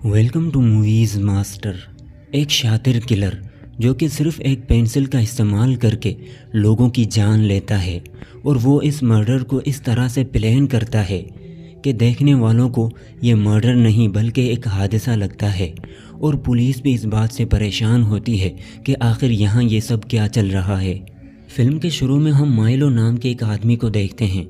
Welcome to movies master. एक शातिर killer जो कि सिर्फ एक पेंसिल का इस्तेमाल करके लोगों की जान लेता है और वो इस मर्डर को इस तरह से प्लान करता है कि देखने वालों को ये मर्डर नहीं बल्कि एक हादसा लगता है। और पुलिस भी इस बात से परेशान होती है कि आखिर यहाँ ये सब क्या चल रहा है। फिल्म के शुरू में हम माइलो नाम के एक आदमी को देखते हैं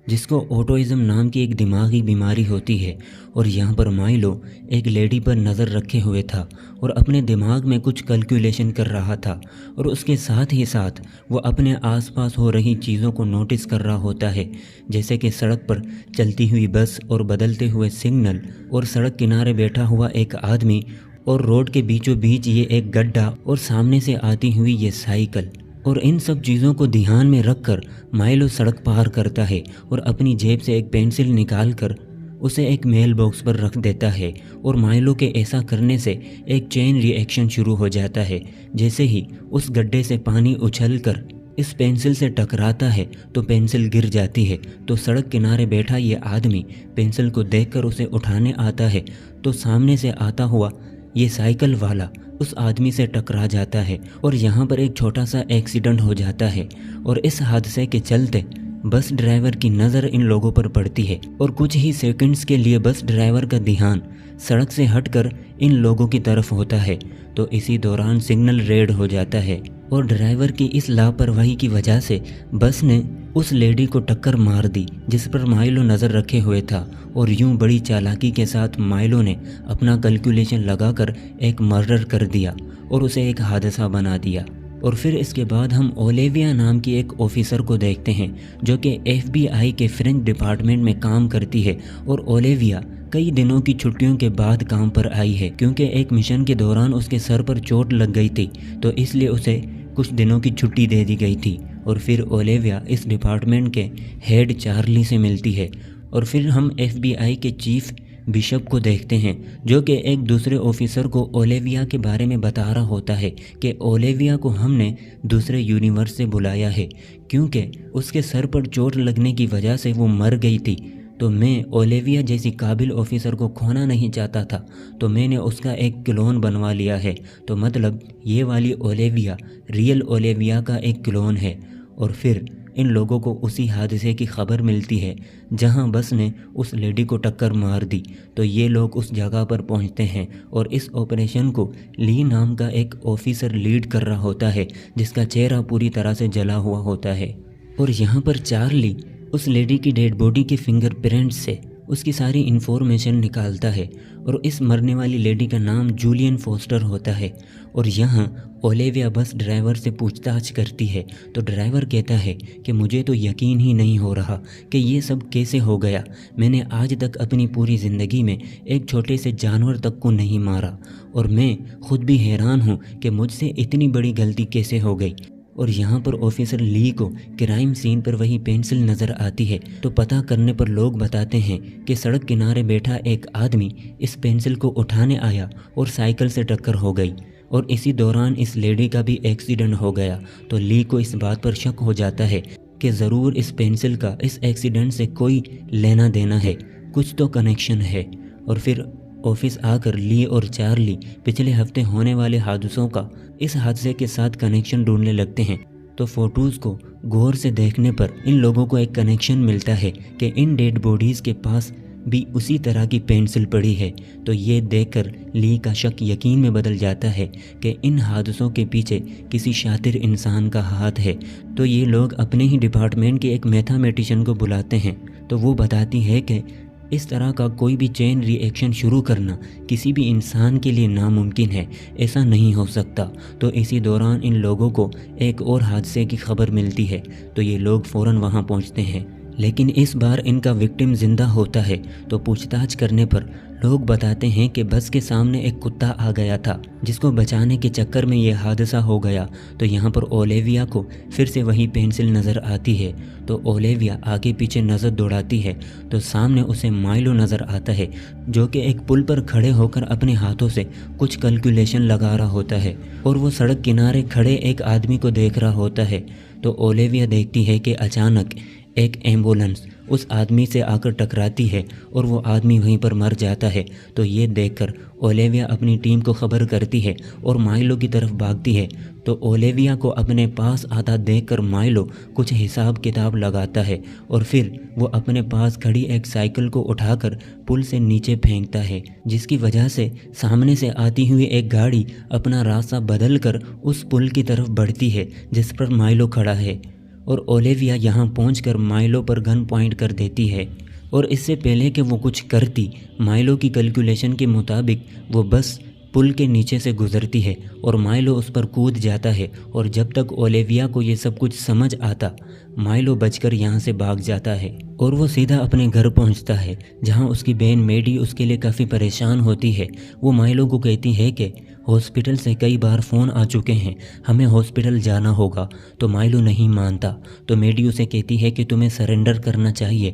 जिसको ऑटिज़म नाम की एक दिमागी बीमारी होती है। और यहाँ पर माइलो एक लेडी पर नज़र रखे हुए था और अपने दिमाग में कुछ कैलकुलेशन कर रहा था और उसके साथ ही साथ वो अपने आसपास हो रही चीज़ों को नोटिस कर रहा होता है, जैसे कि सड़क पर चलती हुई बस और बदलते हुए सिग्नल और सड़क किनारे बैठा हुआ एक आदमी और रोड के बीचों बीच ये एक गड्ढा और सामने से आती हुई ये साइकिल। और इन सब चीज़ों को ध्यान में रखकर माइलो सड़क पार करता है और अपनी जेब से एक पेंसिल निकालकर उसे एक मेल बॉक्स पर रख देता है। और माइलो के ऐसा करने से एक चेन रिएक्शन शुरू हो जाता है। जैसे ही उस गड्ढे से पानी उछलकर इस पेंसिल से टकराता है तो पेंसिल गिर जाती है। तो सड़क किनारे बैठा ये आदमी पेंसिल को देखकर उसे उठाने आता है तो सामने से आता हुआ ये साइकिल वाला उस आदमी से टकरा जाता है और यहाँ पर एक छोटा सा एक्सीडेंट हो जाता है। और इस हादसे के चलते बस ड्राइवर की नज़र इन लोगों पर पड़ती है और कुछ ही सेकंड्स के लिए बस ड्राइवर का ध्यान सड़क से हटकर इन लोगों की तरफ होता है। तो इसी दौरान सिग्नल रेड हो जाता है और ड्राइवर की इस लापरवाही की वजह से बस ने उस लेडी को टक्कर मार दी जिस पर माइलो नज़र रखे हुए था। और यूं बड़ी चालाकी के साथ माइलो ने अपना कैलकुलेशन लगाकर एक मर्डर कर दिया और उसे एक हादसा बना दिया। और फिर इसके बाद हम ओलिविया नाम की एक ऑफिसर को देखते हैं जो कि FBI के फ्रेंच डिपार्टमेंट में काम करती है। और ओलिविया कई दिनों की छुट्टियों के बाद काम पर आई है क्योंकि एक मिशन के दौरान उसके सर पर चोट लग गई थी, तो इसलिए उसे कुछ दिनों की छुट्टी दे दी गई थी। और फिर ओलिविया इस डिपार्टमेंट के हेड चार्ली से मिलती है। और फिर हम FBI के चीफ बिशप को देखते हैं जो कि एक दूसरे ऑफिसर को ओलिविया के बारे में बता रहा होता है कि ओलिविया को हमने दूसरे यूनिवर्स से बुलाया है क्योंकि उसके सर पर चोट लगने की वजह से वो मर गई थी। तो मैं ओलिविया जैसी काबिल ऑफिसर को खोना नहीं चाहता था, तो मैंने उसका एक क्लोन बनवा लिया है। तो मतलब ये वाली ओलिविया रियल ओलिविया का एक क्लोन है। और फिर इन लोगों को उसी हादसे की खबर मिलती है जहां बस ने उस लेडी को टक्कर मार दी। तो ये लोग उस जगह पर पहुंचते हैं और इस ऑपरेशन को ली नाम का एक ऑफिसर लीड कर रहा होता है जिसका चेहरा पूरी तरह से जला हुआ होता है। और यहाँ पर चार्ली उस लेडी की डेड बॉडी के फिंगरप्रिंट से उसकी सारी इन्फॉर्मेशन निकालता है और इस मरने वाली लेडी का नाम जूलियन फोस्टर होता है। और यहाँ ओलिविया बस ड्राइवर से पूछताछ करती है तो ड्राइवर कहता है कि मुझे तो यकीन ही नहीं हो रहा कि ये सब कैसे हो गया। मैंने आज तक अपनी पूरी ज़िंदगी में एक छोटे से जानवर तक को नहीं मारा और मैं खुद भी हैरान हूँ कि मुझसे इतनी बड़ी गलती कैसे हो गई। और यहाँ पर ऑफिसर ली को क्राइम सीन पर वही पेंसिल नज़र आती है तो पता करने पर लोग बताते हैं कि सड़क किनारे बैठा एक आदमी इस पेंसिल को उठाने आया और साइकिल से टक्कर हो गई और इसी दौरान इस लेडी का भी एक्सीडेंट हो गया। तो ली को इस बात पर शक हो जाता है कि ज़रूर इस पेंसिल का इस एक्सीडेंट से कोई लेना देना है, कुछ तो कनेक्शन है। और फिर ऑफिस आकर ली और चार्ली पिछले हफ्ते होने वाले हादसों का इस हादसे के साथ कनेक्शन ढूंढने लगते हैं। तो फोटोज़ को गौर से देखने पर इन लोगों को एक कनेक्शन मिलता है कि इन डेड बॉडीज़ के पास भी उसी तरह की पेंसिल पड़ी है। तो ये देखकर ली का शक यकीन में बदल जाता है कि इन हादसों के पीछे किसी शातिर इंसान का हाथ है। तो ये लोग अपने ही डिपार्टमेंट के एक मैथमेटिशियन को बुलाते हैं तो वो बताती है कि इस तरह का कोई भी चेन रिएक्शन शुरू करना किसी भी इंसान के लिए नामुमकिन है, ऐसा नहीं हो सकता। तो इसी दौरान इन लोगों को एक और हादसे की खबर मिलती है तो ये लोग फ़ौरन वहां पहुंचते हैं, लेकिन इस बार इनका विक्टिम ज़िंदा होता है। तो पूछताछ करने पर लोग बताते हैं कि बस के सामने एक कुत्ता आ गया था जिसको बचाने के चक्कर में ये हादसा हो गया। तो यहाँ पर ओलिविया को फिर से वही पेंसिल नज़र आती है तो ओलिविया आगे पीछे नज़र दौड़ाती है तो सामने उसे माइलो नज़र आता है जो कि एक पुल पर खड़े होकर अपने हाथों से कुछ कैलकुलेशन लगा रहा होता है और वो सड़क किनारे खड़े एक आदमी को देख रहा होता है। तो ओलिविया देखती है कि अचानक एक एम्बुलेंस उस आदमी से आकर टकराती है और वो आदमी वहीं पर मर जाता है। तो ये देखकर ओलिविया अपनी टीम को खबर करती है और माइलो की तरफ भागती है। तो ओलिविया को अपने पास आता देखकर माइलो कुछ हिसाब किताब लगाता है और फिर वो अपने पास खड़ी एक साइकिल को उठाकर पुल से नीचे फेंकता है, जिसकी वजह से सामने से आती हुई एक गाड़ी अपना रास्ता बदलकर उस पुल की तरफ बढ़ती है जिस पर माइलो खड़ा है। और ओलिविया यहाँ पहुंचकर माइलो पर गन पॉइंट कर देती है और इससे पहले कि वो कुछ करती, माइलो की कैलकुलेशन के मुताबिक वो बस पुल के नीचे से गुजरती है और माइलो उस पर कूद जाता है। और जब तक ओलिविया को ये सब कुछ समझ आता, माइलो बचकर यहाँ से भाग जाता है और वो सीधा अपने घर पहुँचता है, जहाँ उसकी बहन मेडी उसके लिए काफ़ी परेशान होती है। वो माइलो को कहती है कि हॉस्पिटल से कई बार फ़ोन आ चुके हैं, हमें हॉस्पिटल जाना होगा। तो माइलो नहीं मानता। तो मेडी उसे कहती है कि तुम्हें सरेंडर करना चाहिए,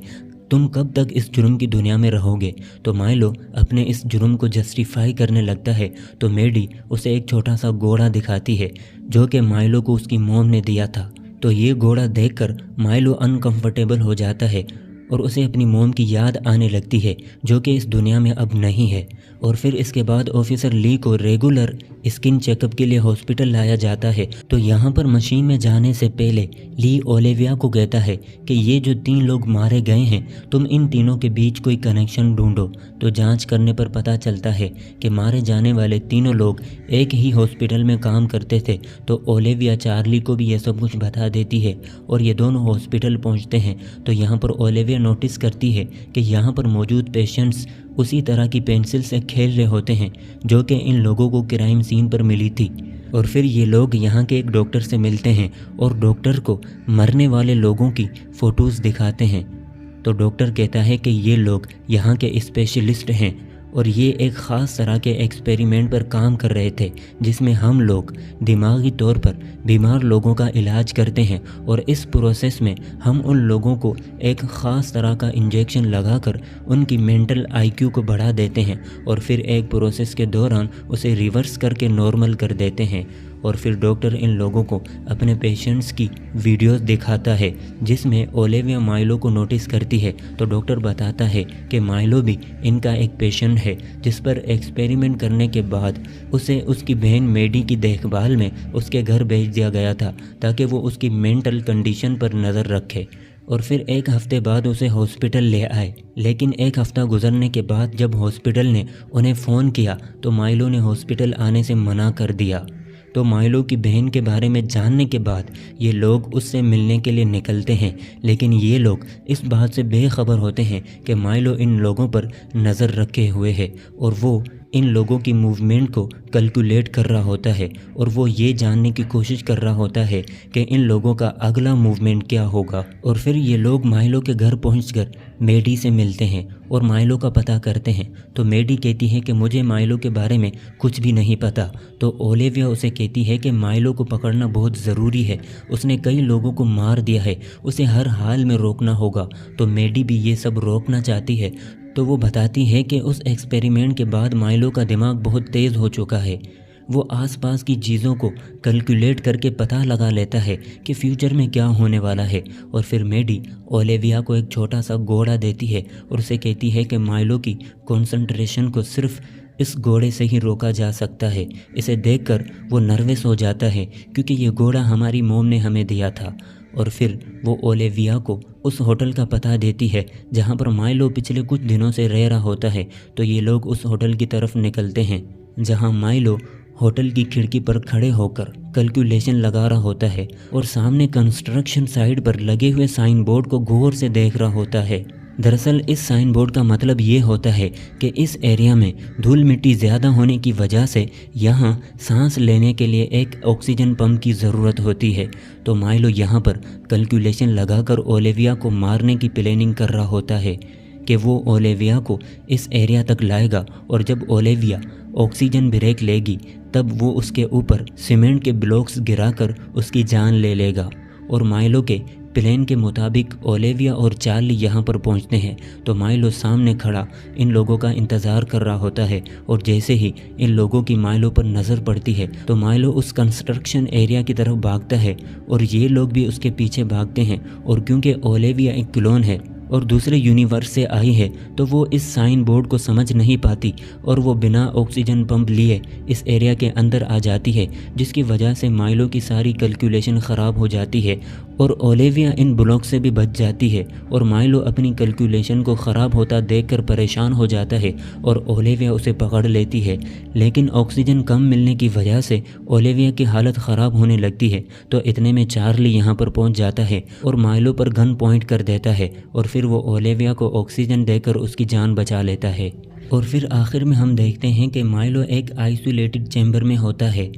तुम कब तक इस जुर्म की दुनिया में रहोगे। तो माइलो अपने इस जुर्म को जस्टिफाई करने लगता है। तो मेडी उसे एक छोटा सा घोड़ा दिखाती है जो कि माइलो को उसकी मॉम ने दिया था। तो ये घोड़ा देखकर माइलो अनकंफर्टेबल हो जाता है और उसे अपनी मॉम की याद आने लगती है जो कि इस दुनिया में अब नहीं है। और फिर इसके बाद ऑफिसर ली को रेगुलर स्किन चेकअप के लिए हॉस्पिटल लाया जाता है। तो यहाँ पर मशीन में जाने से पहले ली ओलिविया को कहता है कि ये जो 3 लोग मारे गए हैं, तुम इन तीनों के बीच कोई कनेक्शन ढूंढो। तो जांच करने पर पता चलता है कि मारे जाने वाले तीनों लोग एक ही हॉस्पिटल में काम करते थे। तो ओलिविया चार्ली को भी ये सब कुछ बता देती है और ये दोनों हॉस्पिटल पहुँचते हैं। तो यहाँ पर ओलिविया नोटिस करती है कि यहाँ पर मौजूद पेशेंट्स उसी तरह की पेंसिल से खेल रहे होते हैं जो कि इन लोगों को क्राइम सीन पर मिली थी। और फिर ये लोग यहाँ के एक डॉक्टर से मिलते हैं और डॉक्टर को मरने वाले लोगों की फ़ोटोज़ दिखाते हैं। तो डॉक्टर कहता है कि ये लोग यहाँ के स्पेशलिस्ट हैं और ये एक ख़ास तरह के एक्सपेरिमेंट पर काम कर रहे थे जिसमें हम लोग दिमागी तौर पर बीमार लोगों का इलाज करते हैं और इस प्रोसेस में हम उन लोगों को एक ख़ास तरह का इंजेक्शन लगाकर उनकी मेंटल आईक्यू को बढ़ा देते हैं और फिर एक प्रोसेस के दौरान उसे रिवर्स करके नॉर्मल कर देते हैं। और फिर डॉक्टर इन लोगों को अपने पेशेंट्स की वीडियोस दिखाता है जिसमें ओलिविया माइलो को नोटिस करती है। तो डॉक्टर बताता है कि माइलो भी इनका एक पेशेंट है जिस पर एक्सपेरिमेंट करने के बाद उसे उसकी बहन मेडी की देखभाल में उसके घर भेज दिया गया था ताकि वो उसकी मेंटल कंडीशन पर नज़र रखे और फिर एक हफ्ते बाद उसे हॉस्पिटल ले आए। लेकिन एक हफ्ता गुजरने के बाद जब हॉस्पिटल ने उन्हें फ़ोन किया तो माइलो ने हॉस्पिटल आने से मना कर दिया। तो माइलो की बहन के बारे में जानने के बाद ये लोग उससे मिलने के लिए निकलते हैं, लेकिन ये लोग इस बात से बेखबर होते हैं कि माइलो इन लोगों पर नज़र रखे हुए है और वो इन लोगों की मूवमेंट को कैलकुलेट कर रहा होता है और वो ये जानने की कोशिश कर रहा होता है कि इन लोगों का अगला मूवमेंट क्या होगा। और फिर ये लोग माइलो के घर पहुंचकर मेडी से मिलते हैं और माइलो का पता करते हैं। तो मेडी कहती है कि मुझे माइलो के बारे में कुछ भी नहीं पता। तो ओलिविया उसे कहती है कि माइलो को पकड़ना बहुत ज़रूरी है, उसने कई लोगों को मार दिया है, उसे हर हाल में रोकना होगा। तो मेडी भी ये सब रोकना चाहती है। तो वो बताती है कि उस एक्सपेरिमेंट के बाद माइलो का दिमाग बहुत तेज़ हो चुका है, वो आसपास की चीज़ों को कैलकुलेट करके पता लगा लेता है कि फ्यूचर में क्या होने वाला है। और फिर मेडी ओलिविया को एक छोटा सा घोड़ा देती है और उसे कहती है कि माइलो की कंसंट्रेशन को सिर्फ इस घोड़े से ही रोका जा सकता है। इसे देखकर वो नर्वस हो जाता है क्योंकि ये घोड़ा हमारी मॉम ने हमें दिया था। और फिर वो ओलिविया को उस होटल का पता देती है जहाँ पर माइलो पिछले कुछ दिनों से रह रहा होता है। तो ये लोग उस होटल की तरफ निकलते हैं जहाँ माइलो होटल की खिड़की पर खड़े होकर कैलकुलेशन लगा रहा होता है और सामने कंस्ट्रक्शन साइट पर लगे हुए साइन बोर्ड को गौर से देख रहा होता है। दरअसल इस साइन बोर्ड का मतलब ये होता है कि इस एरिया में धूल मिट्टी ज़्यादा होने की वजह से यहाँ सांस लेने के लिए एक ऑक्सीजन पंप की ज़रूरत होती है। तो माइलो यहाँ पर कैलकुलेशन लगाकर ओलिविया को मारने की प्लानिंग कर रहा होता है कि वो ओलिविया को इस एरिया तक लाएगा और जब ओलिविया ऑक्सीजन ब्रेक लेगी तब वो उसके ऊपर सीमेंट के ब्लॉक्स गिराकर उसकी जान ले लेगा। और माइलो के प्लान के मुताबिक ओलिविया और चार्ली यहाँ पर पहुँचते हैं। तो माइलो सामने खड़ा इन लोगों का इंतज़ार कर रहा होता है और जैसे ही इन लोगों की माइलो पर नज़र पड़ती है तो माइलो उस कंस्ट्रक्शन एरिया की तरफ भागता है और ये लोग भी उसके पीछे भागते हैं। और क्योंकि ओलिविया एक क्लोन है और दूसरे यूनिवर्स से आई है, तो वो इस साइन बोर्ड को समझ नहीं पाती और वो बिना ऑक्सीजन पंप लिए इस एरिया के अंदर आ जाती है, जिसकी वजह से माइलो की सारी कैलकुलेशन ख़राब हो जाती है और ओलिविया इन ब्लॉक से भी बच जाती है। और माइलो अपनी कैलकुलेशन को ख़राब होता देखकर परेशान हो जाता है और ओलिविया उसे पकड़ लेती है, लेकिन ऑक्सीजन कम मिलने की वजह से ओलिविया की हालत ख़राब होने लगती है। तो इतने में चार्ली यहाँ पर पहुँच जाता है और माइलो पर गन पॉइंट कर देता है और फिर वो ओलिविया को ऑक्सीजन देकर उसकी जान बचा लेता है। और फिर आखिर में हम देखते हैं कि माइलो एक आइसोलेटेड चैम्बर में होता है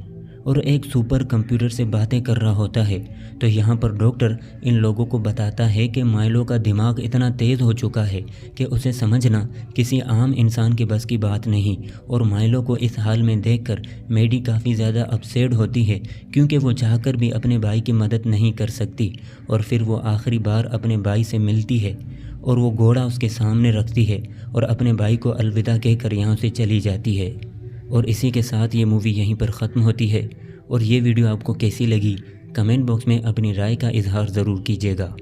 और एक सुपर कंप्यूटर से बातें कर रहा होता है। तो यहाँ पर डॉक्टर इन लोगों को बताता है कि माइलो का दिमाग इतना तेज़ हो चुका है कि उसे समझना किसी आम इंसान के बस की बात नहीं। और माइलो को इस हाल में देखकर मेडी काफ़ी ज़्यादा अपसेट होती है, क्योंकि वो चाहकर भी अपने भाई की मदद नहीं कर सकती। और फिर वो आखिरी बार अपने भाई से मिलती है और वो घोड़ा उसके सामने रखती है और अपने भाई को अलविदा कहकर यहाँ से चली जाती है। और इसी के साथ ये मूवी यहीं पर ख़त्म होती है। और ये वीडियो आपको कैसी लगी, कमेंट बॉक्स में अपनी राय का इजहार ज़रूर कीजिएगा।